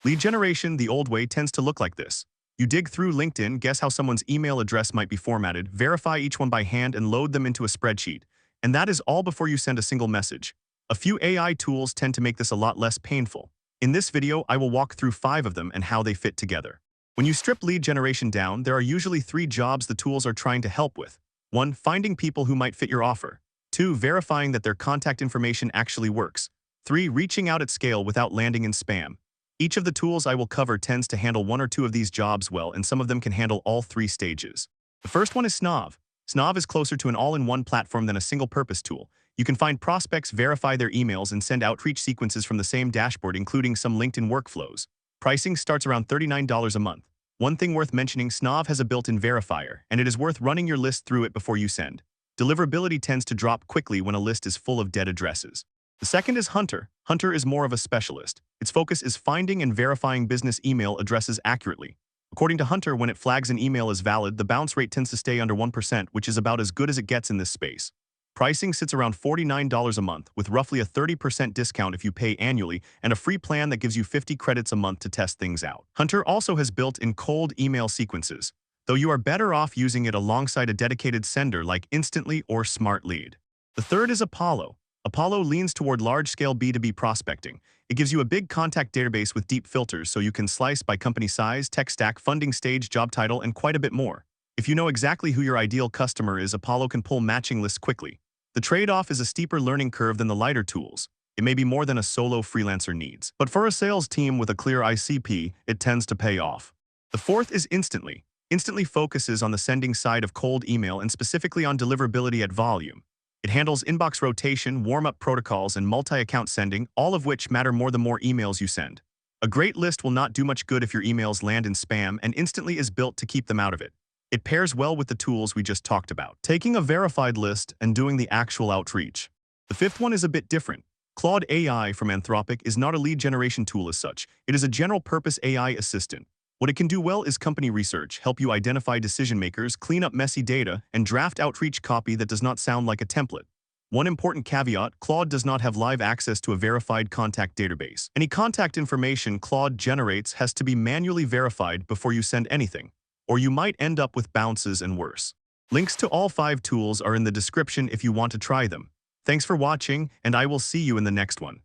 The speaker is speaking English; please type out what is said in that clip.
Lead generation the old way tends to look like this. You dig through LinkedIn, guess how someone's email address might be formatted, verify each one by hand, and load them into a spreadsheet. And that is all before you send a single message. A few AI tools tend to make this a lot less painful. In this video, I will walk through 5 of them and how they fit together. When you strip lead generation down, there are usually 3 jobs the tools are trying to help with. 1. Finding people who might fit your offer. 2. Verifying that their contact information actually works. 3. Reaching out at scale without landing in spam. Each of the tools I will cover tends to handle 1 or 2 of these jobs well, and some of them can handle all 3 stages. The first one is Snav. Snav is closer to an all-in-one platform than a single-purpose tool. You can find prospects, verify their emails, and send outreach sequences from the same dashboard, including some LinkedIn workflows. Pricing starts around $39 a month. One thing worth mentioning, Snav has a built-in verifier, and it is worth running your list through it before you send. Deliverability tends to drop quickly when a list is full of dead addresses. The second is Hunter. Hunter is more of a specialist. Its focus is finding and verifying business email addresses accurately. According to Hunter, when it flags an email as valid, the bounce rate tends to stay under 1%, which is about as good as it gets in this space. Pricing sits around $49 a month, with roughly a 30% discount if you pay annually, and a free plan that gives you 50 credits a month to test things out. Hunter also has built-in cold email sequences, though you are better off using it alongside a dedicated sender like Instantly or SmartLead. The third is Apollo. Apollo leans toward large-scale B2B prospecting. It gives you a big contact database with deep filters so you can slice by company size, tech stack, funding stage, job title, and quite a bit more. If you know exactly who your ideal customer is, Apollo can pull matching lists quickly. The trade-off is a steeper learning curve than the lighter tools. It may be more than a solo freelancer needs, but for a sales team with a clear ICP, it tends to pay off. The fourth is Instantly. Instantly focuses on the sending side of cold email and specifically on deliverability at volume. It handles inbox rotation, warm-up protocols, and multi-account sending, all of which matter more the more emails you send. A great list will not do much good if your emails land in spam, and Instantly is built to keep them out of it. It pairs well with the tools we just talked about, taking a verified list and doing the actual outreach. The fifth one is a bit different. Claude AI from Anthropic is not a lead generation tool as such. It is a general-purpose AI assistant. What it can do well is company research, help you identify decision-makers, clean up messy data, and draft outreach copy that does not sound like a template. One important caveat, Claude does not have live access to a verified contact database. Any contact information Claude generates has to be manually verified before you send anything, or you might end up with bounces and worse. Links to all 5 tools are in the description if you want to try them. Thanks for watching, and I will see you in the next one.